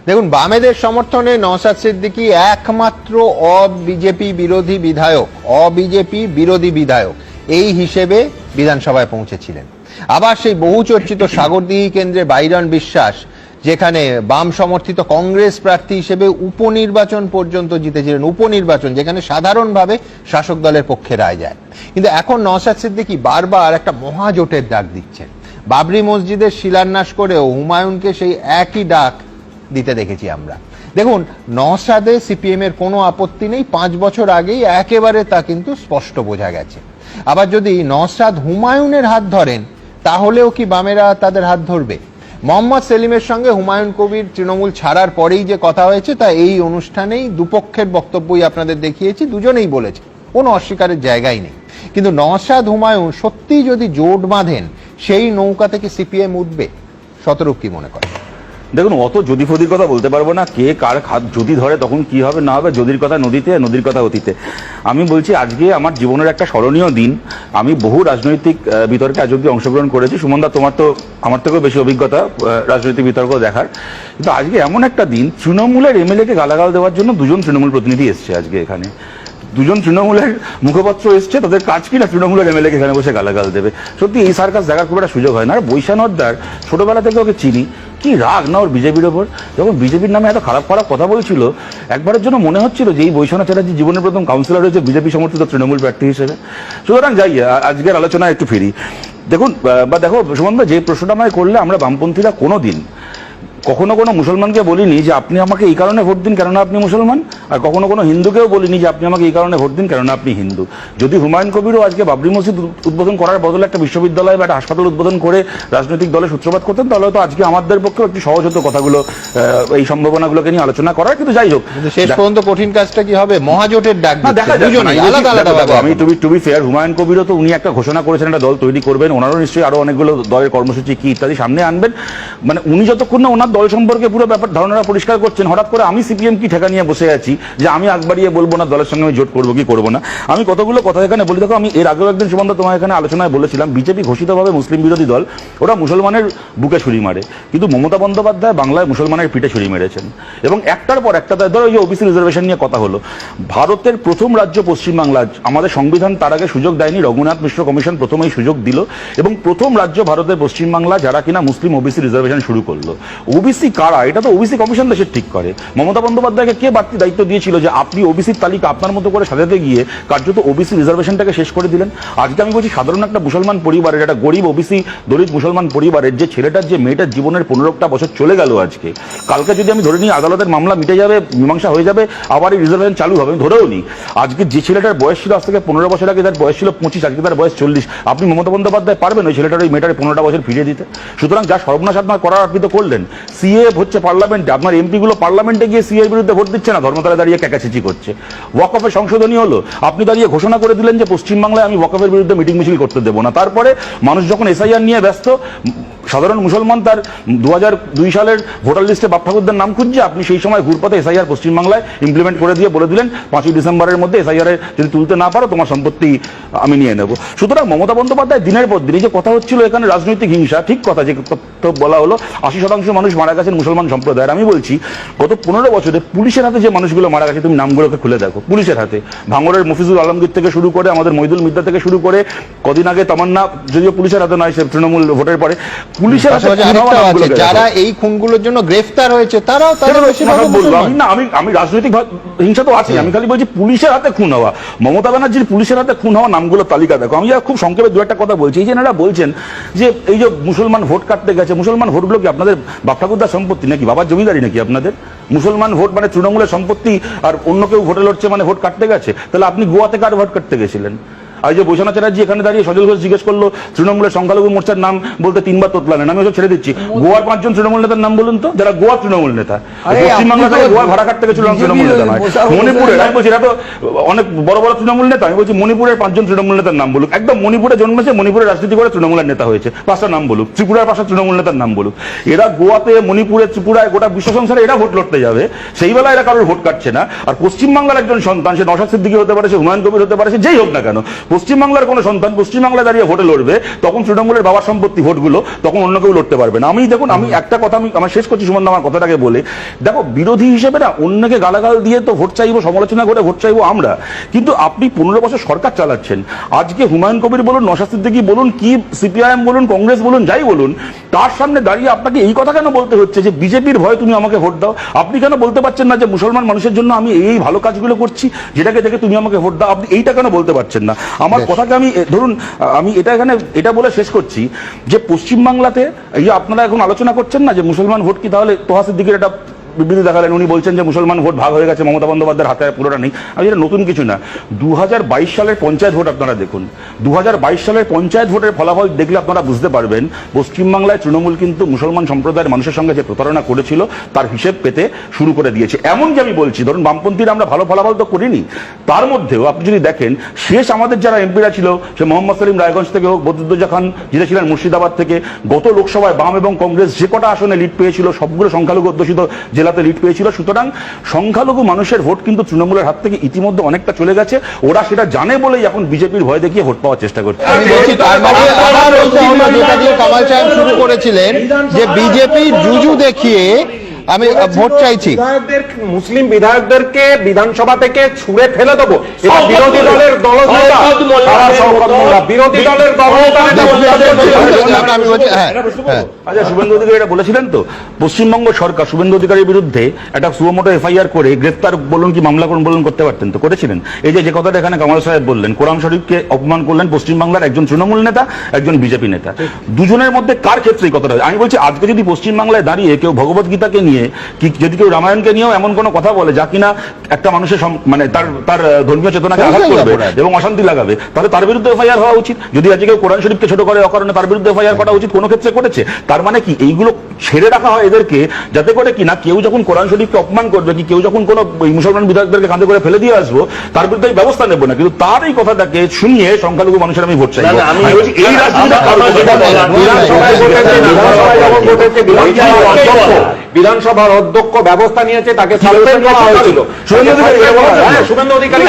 দেখুন, বামেদের সমর্থনে নওশাদ সিদ্দিকী একমাত্র অবিজেপি বিরোধী বিধায়ক এই হিসেবে বিধানসভায় পৌঁছেছিলেন। আবার সেই বহু চর্চিত সাগরদিঘি কেন্দ্রে বাইরন বিশ্বাস, যেখানে বাম সমর্থিত কংগ্রেস প্রার্থী হিসেবে উপনির্বাচন পর্যন্ত জিতেছিলেন, উপনির্বাচন যেখানে সাধারণভাবে শাসক দলের পক্ষে রায় যায়। কিন্তু এখন নওশাদ সিদ্দিকী বারবার একটা মহাজোটের ডাক দিচ্ছেন। বাবরি মসজিদের শিলান্যাস করেও হুমায়ুনকে সেই একই ডাক দিতে দেখেছি আমরা। দেখুন, নওশাদে সিপিএম এর কোনো আপত্তি নেই, 5 বছর আগেই একেবারে তা কিন্তু স্পষ্ট বোঝা গেছে। আবার যদি নওশাদ হুমায়ুনের হাত ধরেন, তাহলেও কি বামেরা তাদের হাত ধরবে? মোহাম্মদ সেলিমের সঙ্গে হুমায়ুন কবির তৃণমূল ছাড়ার পরেই যে কথা হয়েছে, তা এই অনুষ্ঠানেই দুপক্ষের বক্তব্যই আপনাদের দেখিয়েছি, দুজনেই বলেছে, কোনো অস্বীকারের জায়গাই নেই। কিন্তু নওশাদ হুমায়ুন সত্যি যদি জোট বাঁধেন, সেই নৌকা থেকে সিপিএম উঠবে? শতরূপ কি মনে করে? দেখুন, অত যদি ফদির কথা বলতে পারবো না, কে কার হাত যদি ধরে তখন কি হবে না হবে, যদির কথা নদীতে, নদীর কথা অতীতে। আমি বলছি, আজকে আমার জীবনের একটা স্মরণীয় দিন। আমি বহু রাজনৈতিক বিতর্কে আজ অব্দি অংশগ্রহণ করেছি। সুমনদা, তোমার তো আমার থেকেও বেশি অভিজ্ঞতা রাজনৈতিক বিতর্ক দেখার। কিন্তু আজকে এমন একটা দিন, তৃণমূলের এমএলএ কে গালাগাল দেওয়ার জন্য 2জন তৃণমূল প্রতিনিধি এসছে আজকে এখানে। 2জন তৃণমূলের মুখপাত্র এসছে, তাদের কাজ কিনা তৃণমূলের এমএলএ কে এখানে বসে গালাগাল দেবে। সত্যি এই সার্কাস দেখার খুব একটা সুযোগ হয় না। আর বৈশানদ্দার ছোটবেলা থেকে ওকে চিনি, কি রাগ না ওর বিজেপির ওপর। যখন বিজেপির নামে এত খারাপ খারাপ কথা বলছিল, একবারের জন্য মনে হচ্ছিল যে এই বৈশানা চ্যাটার্জি জীবনের প্রথম কাউন্সিলর হয়েছে বিজেপি সমর্থিত তৃণমূল প্রার্থী হিসেবে। সুতরাং যাই, আজকের আলোচনায় একটু ফিরি। দেখুন, দেখো সুমনদা, যে প্রশ্নটা আমায় করলে, আমরা বামপন্থীরা কোনোদিন কখনো কোনো মুসলমানকে বলিনি যে আপনি আমাকে এই কারণে ভোট দিন কেননা আপনি মুসলমান, আর কখনো কোনো হিন্দুকেও বলিনি যে আপনি আমাকে এই কারণে ভোট দিন কেননা আপনি হিন্দু। যদি হুমায়ুন কবিরও আজকে বাবরি মসজিদ উদ্বোধন করার বদলে একটা বিশ্ববিদ্যালয় বা একটা হাসপাতাল উদ্বোধন করে রাজনৈতিক দলের সূত্রপাত করতেন, তাহলে তো আজকে আমাদের পক্ষে একটু সহজ হতো কথাগুলো, এই সম্ভাবনাগুলোকে নিয়ে আলোচনা করার। কিন্তু যাই হোক, শেষ পর্যন্ত কঠিন কাজটা কি হবে? মহাজোটের ডাক দেখা যাবে। আমি টু বি ফেয়ার, হুমায়ুন কবিরও তো উনি একটা ঘোষণা করেছেন একটা দল তৈরি করবেন, ওনারও নিশ্চয়ই আরো অনেকগুলো দলের কর্মসূচি কি ইত্যাদি সামনে আনবেন। মানে উনি যতক্ষণ না ওনার দল সম্পর্কে পুরো ব্যাপার ধারণা পরিষ্কার করছেন, হঠাৎ করে আমি সিপিএম কি ঠেকা নিয়ে বসে আছি যে আমি আগ বাড়িয়ে বলবো না দলের সঙ্গে আমি জোট করবো কি করবো না। আমি কতগুলো কথা এখানে বলি। দেখো, আমি এর আগেও একদিন সুমন্ত তোমার এখানে আলোচনায় বলেছিলাম, বিজেপি ঘোষিতভাবে মুসলিম বিরোধী দল, ওরা মুসলমানের বুকে ছুরি মারে, কিন্তু মমতা বন্দ্যোপাধ্যায় বাংলায় মুসলমানের পিঠে ছুরি মেরেছেন। এবং একটার পর একটা, ধরো এই যে ওবিসি রিজার্ভেশন নিয়ে কথা হলো, ভারতের প্রথম রাজ্য পশ্চিমবাংলা, আমাদের সংবিধান তার আগে সুযোগ দেয়নি, রঘুনাথ মিশ্র কমিশন প্রথমেই সুযোগ দিল, এবং প্রথম রাজ্য ভারতের পশ্চিমবাংলা যারা কিনা মুসলিম ওবিসি রিজার্ভেশন শুরু করলো। ওবিসি কারা, এটা তো ওবিসি কমিশন দেশের ঠিক করে। মমতা বন্দ্যোপাধ্যায়কে কে বাড়তি দায়িত্ব দিয়েছিল যে আপনি ওবিসির তালিকা আপনার মতো করে সাজাতে গিয়ে কার্যত ওবিসি রিজার্ভেশনটাকে শেষ করে দিলেন? আজকে আমি বলছি, সাধারণ একটা মুসলমান পরিবারের, একটা গরিব ওবিসি দলিত মুসলমান পরিবারের যে ছেলেটার যে মেয়েটার জীবনের 15টা বছর চলে গেল আজকে, কালকে যদি আমি ধরে নিই আদালতের মামলা মিটে যাবে, মীমাংসা হয়ে যাবে, আবার এই রিজার্ভেশন চালু হবে, আমি ধরেও নিই, আজকে যে ছেলেটার বয়স ছিল আজ থেকে 15 বছর আগে, তার বয়স ছিল 25, আজকে তার বয়স 40, আপনি মমতা বন্দ্যোপাধ্যায় পারবেন ওই ছেলেটার ওই মেয়েটার 15টা বছর ফিরিয়ে দিতে? সুতরাং যা সর্বনাশ আপনার করার আপনি তো করলেন। সিএ হচ্ছে পার্লামেন্টে, আপনার এমপি গুলো পার্লামেন্টে গিয়ে সিএর বিরুদ্ধে ভোট দিচ্ছে না, ধর্মতলায় দাঁড়িয়ে ক্যাকাচিচি করছে। ওয়াকফের সংশোধনী হলো, আপনি দাঁড়িয়ে ঘোষণা করে দিলেন যে পশ্চিমবাংলায় আমি ওয়াকফের বিরুদ্ধে মিটিং মিছিল করতে দেবো না। তারপরে মানুষ যখন এসআইআর নিয়ে ব্যস্ত, সাধারণ মুসলমান তার 2002 সালের ভোটার লিস্টে বাপ ঠাকুরদার নাম খুঁজছে, আপনি সেই সময় ঘুরপথে এসআইআর পশ্চিমবাংলায় ইমপ্লিমেন্ট করে দিয়ে বলে দিলেন 5ই ডিসেম্বরের মধ্যে এসআইআর যদি তুলতে না পারো তোমার সম্পত্তি আমি নিয়ে নেব। সুতরাং মমতা বন্দ্যোপাধ্যায় দিনের পর দিন, যে কথা হচ্ছিল এখানে রাজনৈতিক হিংসা, ঠিক কথা, যে বলা হলো 80% মানুষ মারা গেছেন মুসলমান সম্প্রদায়ের। আমি বলছি, গত 15 বছরে পুলিশের হাতে যে মানুষগুলো মারা গেছে, তুমি নামগুলোকে খুলে দেখো, পুলিশের হাতে ভাঙড়ের মফিজুল আলমগীর থেকে শুরু করে আমাদের মইদুল মিদ্দা থেকে শুরু করে, কদিন আগে তামান্না, যদিও পুলিশের হাতে নয়, সে তৃণমূল ভোটের পরে, পুলিশের যারা এই খুনগুলোর জন্য গ্রেফতার হয়েছে তারাও আমি রাজনৈতিক হিংসা তো আছে, আমি খালি বলছি পুলিশের হাতে খুন হওয়া, মমতা ব্যানার্জির পুলিশের হাতে খুন হওয়া নামগুলো তালিকা দেখো। আমি খুব সংক্ষেপে 2-একটা কথা বলছি। এই যে এনারা বলছেন যে এই যে মুসলমান ভোট কাটতে গেছে, মুসলমান ভোটগুলো কি আপনাদের বাপ ঠাকুরদার সম্পত্তি নাকি, বাবার জমিদারি নাকি আপনাদের? মুসলমান ভোট মানে তৃণমূলের সম্পত্তি, আর অন্য কেউ ভোটে লড়ছে মানে ভোট কাটতে গেছে? তাহলে আপনি গোয়াতে কার ভোট কাটতে গেছিলেন? আর যে বৈশানা চ্যাটার্জি এখানে দাঁড়িয়ে সজল ঘোষ জিজ্ঞেস করলো তৃণমূলের সংখ্যালঘু মোর্চার নাম বলতে 3বার তোতলালেন, আমি ওসব ছেড়ে দিচ্ছি। গোয়ার 5জন তৃণমূল নেতার নাম বলুন তো, যারা গোয়া তৃণমূল নেতা। পশ্চিমবাংলা থেকে গোয়া ভাড়া কাটতে গেছিল তৃণমূল নেতা নয়। মণিপুরে আমি বলছি, এরা তো অনেক বড় বড় তৃণমূল নেতা, আমি বলছি মণিপুরের 5জন তৃণমূল নেতার নাম বলুক। একদম মণিপুরে জন্মেছে, মণিপুরে রাজনীতি করে তৃণমূলের নেতা হয়েছে, 5টা নাম বলুক। ত্রিপুরার 5টা তৃণমূল নেতার নাম বলুক। এরা গোয়াতে, মণিপুরে, ত্রিপুরায়, গোটা বিশ্ব সংসারে এরা ভোট লড়তে যাবে, সেই বেলা এরা কারোর ভোট কাটছে না। আর পশ্চিমবাংলার একজন সন্তান, সে নওশাদ সিদ্দিকী হতে পারে, সে হুমায়ুন কবির হতে পারে, সে যেই হোক না কেন, পশ্চিমবাংলার কোনো সন্তান পশ্চিমবাংলায় দাঁড়িয়ে ভোটে লড়বে, তখন তৃণমূলের বাবার সম্পত্তি ভোটগুলো তখন অন্য কেউ লড়তে পারবে না। আমি দেখুন, আমি একটা কথা আমি আমার শেষ করছি সুমন, আমার কথাটাকে বলে, দেখো বিরোধী হিসেবে না অন্যকে গালাগাল দিয়ে তো ভোট চাইবো, সমালোচনা করে ভোট চাইবো আমরা, কিন্তু আপনি 15 বছর সরকার চালাচ্ছেন। আজকে হুমায়ুন কবির বলুন, নওশাদ সিদ্দিকী বলুন, কি সিপিআইএম বলুন, কংগ্রেস বলুন, যাই বলুন, তার সামনে দাঁড়িয়ে আপনাকে এই কথা কেন বলতে হচ্ছে যে বিজেপির ভয়ে তুমি আমাকে ভোট দাও? আপনি কেন বলতে পারছেন না যে মুসলমান মানুষের জন্য আমি এই ভালো কাজগুলো করছি যেটাকে দেখে তুমি আমাকে ভোট দাও? আপনি এইটা কেন বলতে পারছেন না? আমার কথাকে আমি ধরুন, আমি এটা বলে শেষ করছি যে পশ্চিমবাংলাতে এই যে আপনারা এখন আলোচনা করছেন না যে মুসলমান ভোট কি, তাহলে তোহা সিদ্দিকের একটা বিবৃতি দেখালেন, উনি বলছেন যে মুসলমান ভোট ভাগ হয়ে গেছে, মমতা বন্দ্যোপাধ্যায়ের হাতে পুরোটা নেই। আমি এটা নতুন কিছু না, 2022 সালের পঞ্চায়েত ভোট আপনারা দেখুন, 2022 সালের পঞ্চায়েত ভোটের ফলাফল দেখলে আপনারা বুঝতে পারবেন পশ্চিমবাংলায় তৃণমূল কিন্তু মুসলমান সম্প্রদায়ের মানুষের সঙ্গে যে প্রতারণা করেছিল তার হিসেব পেতে শুরু করে দিয়েছে। এমনকি আমি বলছি, ধরুন বামপন্থীরা আমরা ভালো ফলাফল তো করিনি, তার মধ্যেও আপনি যদি দেখেন শেষ আমাদের যারা এমপিরা ছিল, সে মোহাম্মদ সেলিম রায়গঞ্জ থেকে হোক, বদরুদ্দোজা খান জিতেছিলেন মুর্শিদাবাদ থেকে, গত লোকসভায় বাম এবং কংগ্রেস যে কটা আসনে লিড পেয়েছিল সবগুলো সংখ্যালঘু অধ্যুষিত জেলাতে লিড পেয়েছিল। সুতরাং সংখ্যালঘু মানুষের ভোট কিন্তু তৃণমূলের হাত থেকে ইতিমধ্যে অনেকটা চলে গেছে, ওরা সেটা জানে বলেই এখন বিজেপির ভয় দেখিয়ে ভোট পাওয়ার চেষ্টা করছে। আমি বলছি তার মানে আবার বলতে হবে, যেটা দিয়ে কামাল সাহেব শুরু করেছিলেন যে বিজেপি জুজু দেখিয়ে আমি ভোট চাইছি, মুসলিম বিধায়কদেরকে বিধানসভা থেকে ছুড়ে ফেলে দেবো, এটা বিরোধী দলের দলনেতা, বিরোধী দলের দলনেতা। আমি বলছি হ্যাঁ। আচ্ছা, শুভেন্দু অধিকারী এটা বলেছিলেন তো, পশ্চিমবঙ্গ সরকার শুভেন্দু অধিকারীর বিরুদ্ধে একটা সুমোটো এফআইআর করে গ্রেফতার বলুন কি মামলা বলুন করতে পারতেন তো, করেছিলেন। এই যে কথাটা এখানে কামাল সাহেব বললেন, কোরআন শরীফকে অপমান করলেন পশ্চিমবাংলার একজন তৃণমূল নেতা, একজন বিজেপি নেতা, দুজনের মধ্যে কার ক্ষেত্রে এই কথাটা? আমি বলছি আজকে যদি পশ্চিমবাংলায় দাঁড়িয়ে কেউ ভগবত গীতাকে নিয়ে কি, যদি কেউ রামায়ণকে নিয়েও এমন কোনো কথা বলে যা কিনা একটা মানুষের মানে তার ধর্মীয় চেতনাকে আঘাত করবে এবং অশান্তি লাগাবে, তাহলে তার বিরুদ্ধে এফআইআর হওয়া উচিত। যদি আজকে কেউ কোরআন শরীফকে ছোট করে অকারণে, তার বিরুদ্ধে এফআইআর করা উচিত, কোনো ক্ষেত্রে করেছে। তার মানে কি এইগুলো ছেড়ে রাখা হয় এদেরকে, যাতে করে কি না কেউ যখন কোরআন শরীফকে অপমান করবে, কি কেউ যখন কোনো মুসলমান বিধায়কদেরকে কাঁধে করে ফেলে দিয়ে আসবো, তার বিরুদ্ধে আমি ব্যবস্থা নেবো না, কিন্তু তার এই কথাটাকে শুনিয়ে সংখ্যালঘু মানুষের আমি ভোট চাই। এই বিধানসভার অধ্যক্ষ ব্যবস্থা নিয়েছে, তাকে সাসপেন্ড করা হয়েছিল। শুভেন্দু অধিকারী